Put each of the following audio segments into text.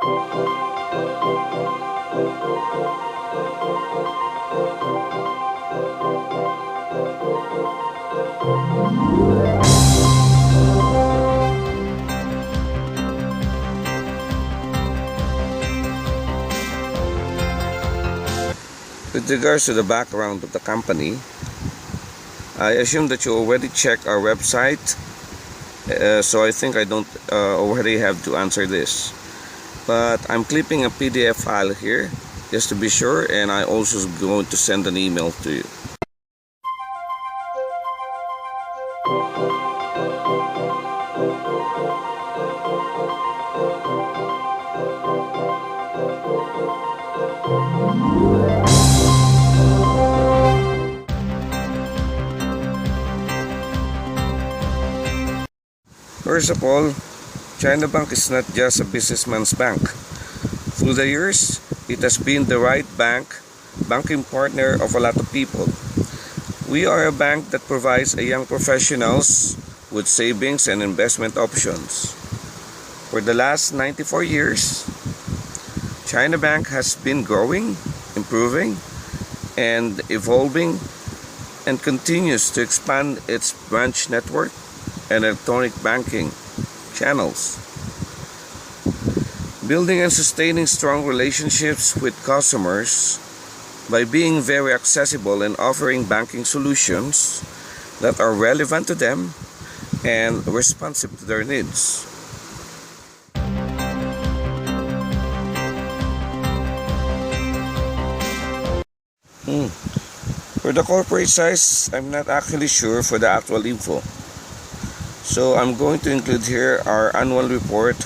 With regards to the background of the company, I assume that you already checked our website, so I think I don't already have to answer this. But I'm clipping a PDF file here just to be sure, and I also going to send an email to you. First of all, China Bank is not just a businessman's bank. Through the years, it has been the right banking partner of a lot of people. We are a bank that provides young professionals with savings and investment options. For the last 94 years, China Bank has been growing, improving, and evolving, and continues to expand its branch network and electronic banking channels. Building and sustaining strong relationships with customers by being very accessible and offering banking solutions that are relevant to them and responsive to their needs. For the corporate size, I'm not actually sure for the actual info. So I'm going to include here our annual report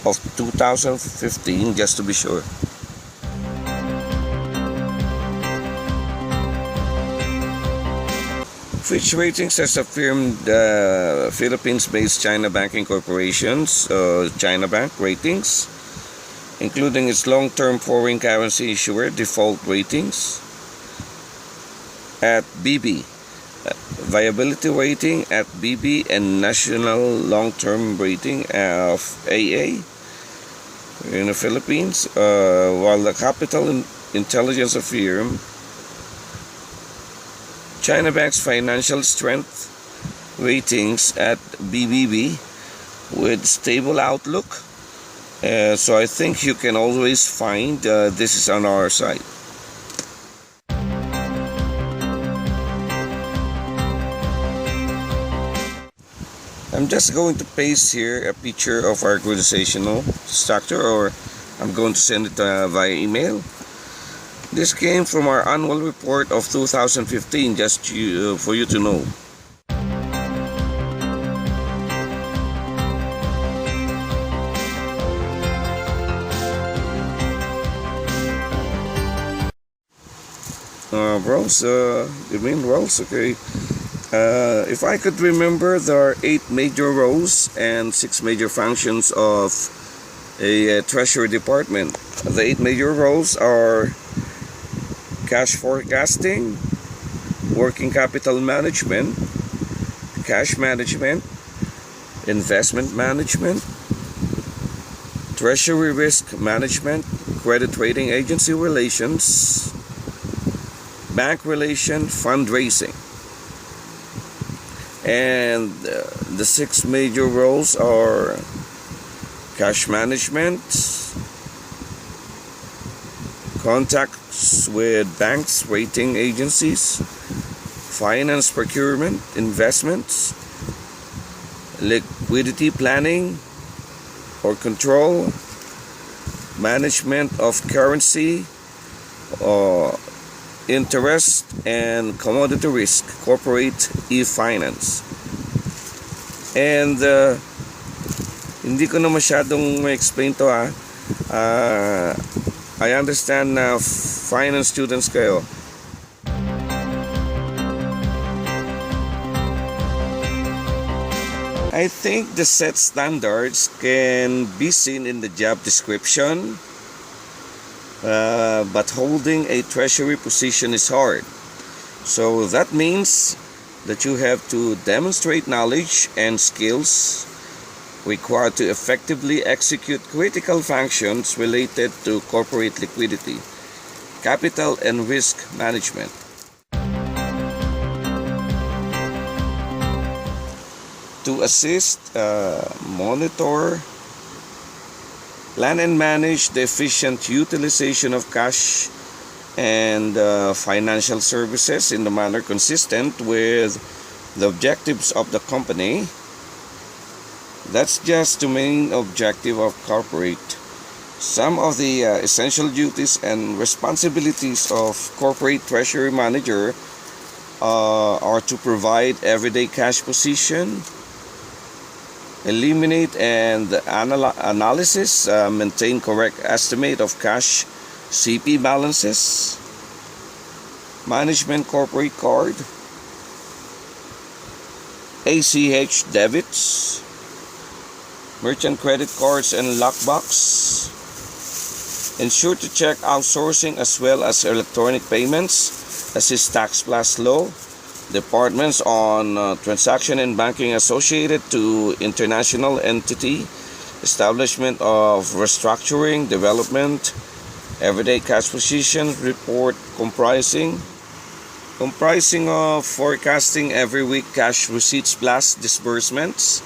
of 2015 just to be sure. Fitch Ratings has affirmed the Philippines-based China Banking Corporation's China Bank ratings, including its long-term foreign currency issuer default ratings at BB, viability rating at BB, and national long-term rating of AA in the Philippines, while the Capital Intelligence firm China Bank's financial strength ratings at BBB with stable outlook. So I think you can always find this is on our site. I'm just going to paste here a picture of our organizational structure, or I'm going to send it via email. This came from our annual report of 2015, just for you to know. Roles, you mean roles? Okay. If I could remember, there are 8 major roles and 6 major functions of a Treasury department. The 8 major roles are cash forecasting, working capital management, cash management, investment management, treasury risk management, credit rating agency relations, bank relation, fundraising. And the 6 major roles are cash management, contacts with banks, rating agencies, finance procurement, investments, liquidity planning or control, management of currency, interest and commodity risk, corporate e-finance. And hindi ko na masyadong ma-explain to I understand na finance students kayo. I think the set standards can be seen in the job description, but holding a treasury position is hard. So that means that you have to demonstrate knowledge and skills required to effectively execute critical functions related to corporate liquidity, capital, and risk management. To assist, monitor, plan and manage the efficient utilization of cash and financial services in a manner consistent with the objectives of the company. That's just the main objective of corporate. Some of the essential duties and responsibilities of corporate treasury manager are to provide everyday cash position, eliminate and analysis, maintain correct estimate of cash CP balances, management corporate card, ACH debits, merchant credit cards and lockbox, ensure to check outsourcing as well as electronic payments, assist tax plus law, departments on transaction and banking associated to international entity, establishment of restructuring, development, everyday cash position report comprising of forecasting every week cash receipts plus disbursements.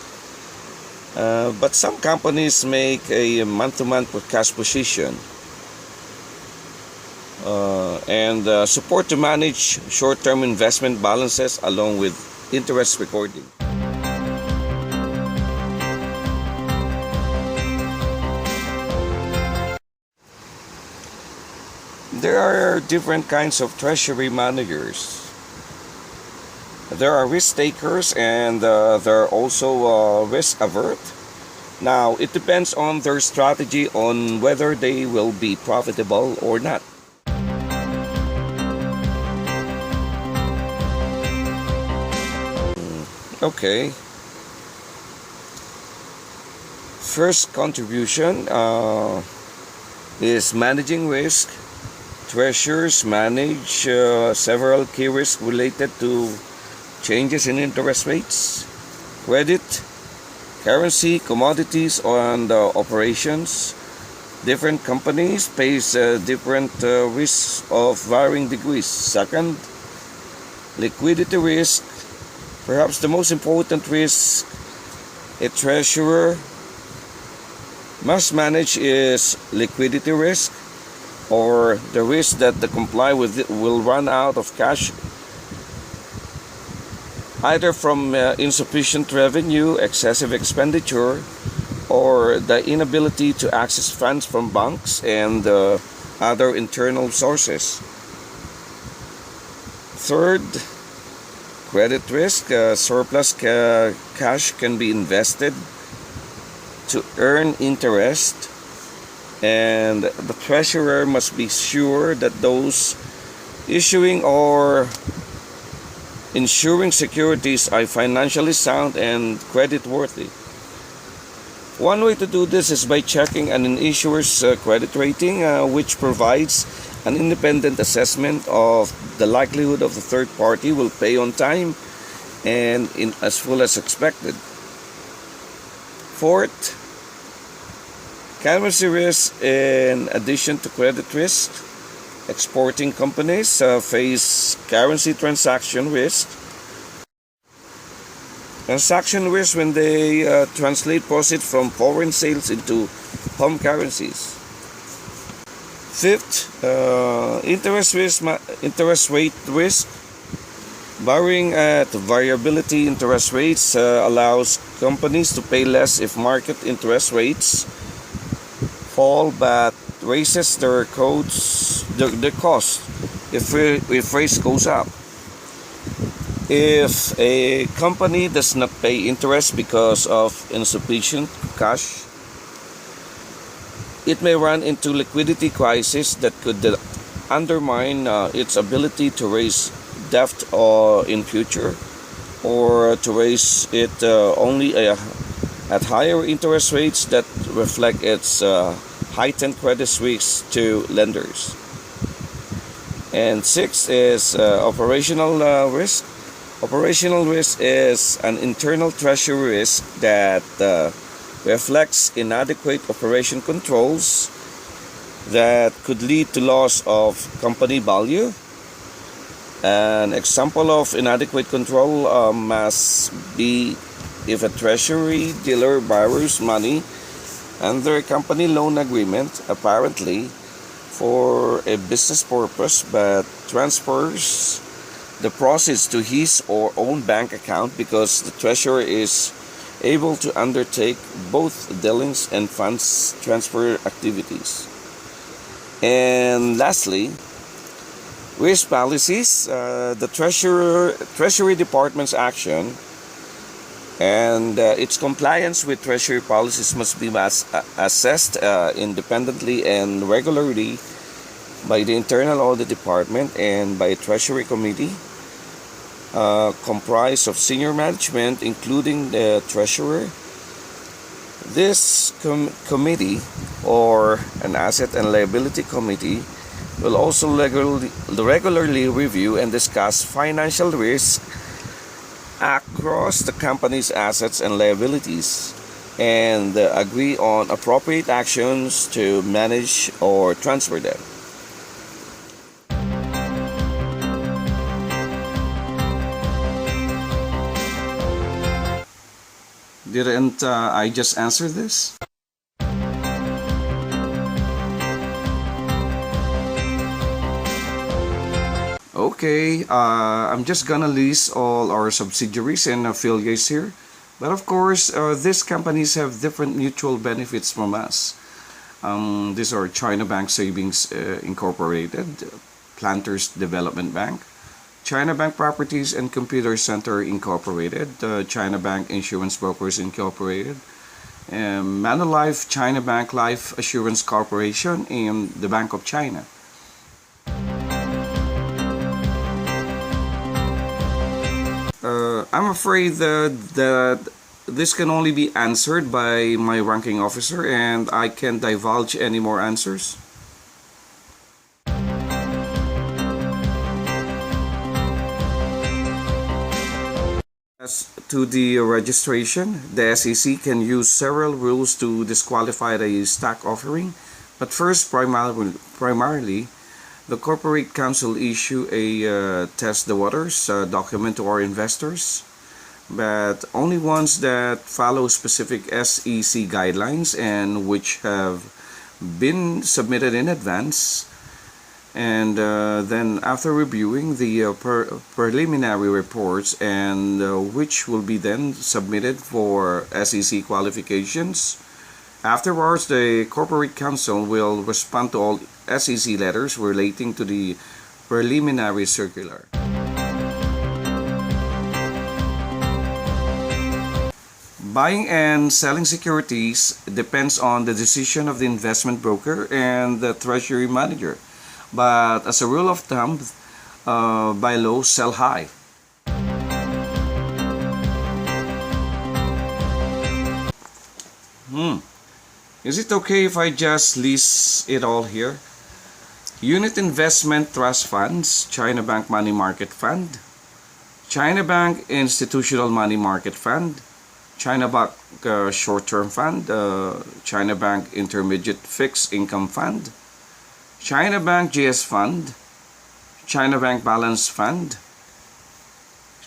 But some companies make a month-to-month cash position. And support to manage short-term investment balances along with interest recording. There are different kinds of treasury managers. There are risk takers and there are also risk averse. Now, it depends on their strategy on whether they will be profitable or not. Okay. First contribution is managing risk. Treasurers manage several key risks related to changes in interest rates, credit, currency, commodities, and operations. Different companies face different risks of varying degrees. Second, liquidity risk. Perhaps the most important risk a treasurer must manage is liquidity risk, or the risk that the comply with it will run out of cash either from insufficient revenue, excessive expenditure, or the inability to access funds from banks and other internal sources. Third, credit risk. Surplus cash can be invested to earn interest, and the treasurer must be sure that those issuing or ensuring securities are financially sound and creditworthy. One way to do this is by checking an issuer's credit rating, which provides an independent assessment of the likelihood of the third party will pay on time and in as full as expected. Fourth, currency risk in addition to credit risk. Exporting companies face currency transaction risk. Transaction risk when they translate profit from foreign sales into home currencies. Fifth, interest rate risk. Borrowing at variability interest rates allows companies to pay less if market interest rates fall, but raises their cost if rates goes up. If a company does not pay interest because of insufficient cash, it may run into liquidity crisis that could undermine its ability to raise debt in future, or to raise it only at higher interest rates that reflect its heightened credit risks to lenders. And sixth is operational risk. Operational risk is an internal treasury risk that reflects inadequate operation controls that could lead to loss of company value. An example of inadequate control must be if a treasury dealer borrows money under a company loan agreement, apparently for a business purpose, but transfers the proceeds to his or own bank account because the treasurer is able to undertake both dealings and funds transfer activities. And lastly, risk policies. The Treasury Department's action and its compliance with Treasury policies must be assessed independently and regularly by the Internal Audit Department and by a Treasury Committee comprised of senior management, including the Treasurer. This committee, or an Asset and Liability Committee, will also regularly review and discuss financial risk across the company's assets and liabilities and agree on appropriate actions to manage or transfer them. Didn't I just answer this? Okay, I'm just gonna list all our subsidiaries and affiliates here. But of course, these companies have different mutual benefits from us. These are China Bank Savings Incorporated, Planters Development Bank, China Bank Properties and Computer Center Incorporated, China Bank Insurance Brokers Incorporated, Manulife China Bank Life Assurance Corporation, and the Bank of China. I'm afraid that this can only be answered by my ranking officer and I can't divulge any more answers. As to the registration, the SEC can use several rules to disqualify the stock offering, but first, primarily the Corporate Council issue a test the waters document to our investors, but only ones that follow specific SEC guidelines and which have been submitted in advance. And then after reviewing the preliminary reports and which will be then submitted for SEC qualifications. Afterwards, the Corporate Council will respond to all SEC letters relating to the preliminary circular. Buying and selling securities depends on the decision of the investment broker and the treasury manager. But as a rule of thumb, buy low, sell high. Is it okay if I just list it all here? Unit Investment Trust Funds, China Bank Money Market Fund, China Bank Institutional Money Market Fund, China Bank Short-Term Fund, China Bank Intermediate Fixed Income Fund, China Bank GS Fund, China Bank Balance Fund,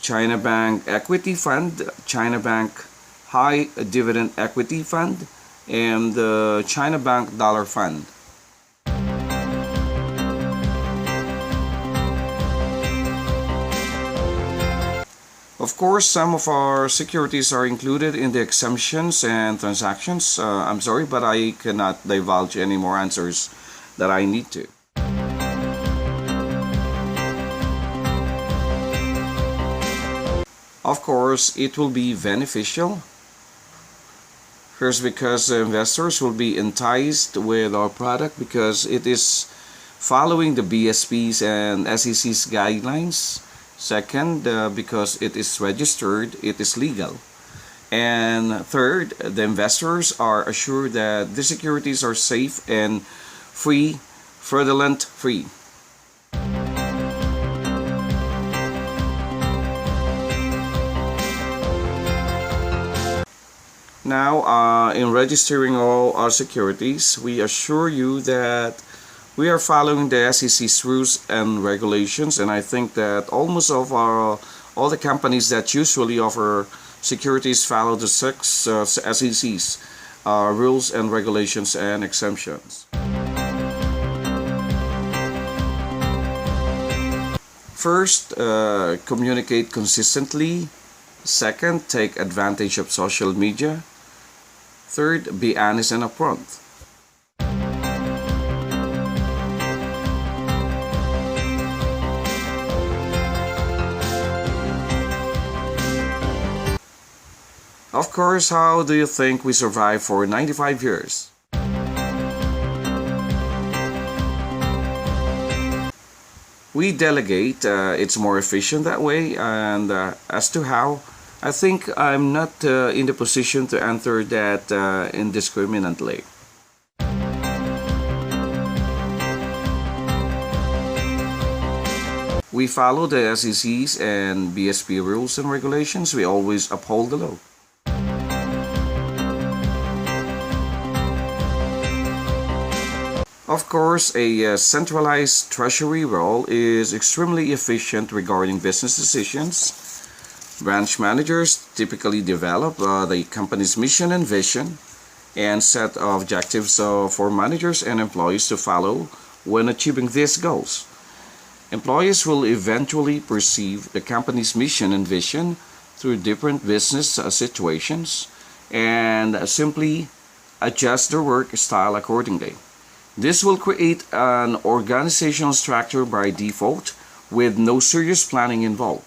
China Bank Equity Fund, China Bank High Dividend Equity Fund, and the China Bank Dollar Fund. Of course, some of our securities are included in the exemptions and transactions. I'm sorry, but I cannot divulge any more answers that I need to. Of course, it will be beneficial. First, because investors will be enticed with our product because it is following the BSP's and SEC's guidelines. Second, because it is registered, it is legal. And third, the investors are assured that the securities are safe and free, fraudulent free. Now, in registering all our securities, we assure you that we are following the SEC's rules and regulations, and I think that almost of our all the companies that usually offer securities follow the six SEC's rules and regulations and exemptions. First, communicate consistently. Second, take advantage of social media. Third, be honest and upfront. Of course, how do you think we survived for 95 years? We delegate, it's more efficient that way, and as to how, I think I'm not in the position to answer that indiscriminately. We follow the SEC's and BSP rules and regulations. We always uphold the law. Of course, a centralized treasury role is extremely efficient regarding business decisions. Branch managers typically develop the company's mission and vision and set of objectives for managers and employees to follow when achieving these goals. Employees will eventually perceive the company's mission and vision through different business situations and simply adjust their work style accordingly. This will create an organizational structure by default with no serious planning involved.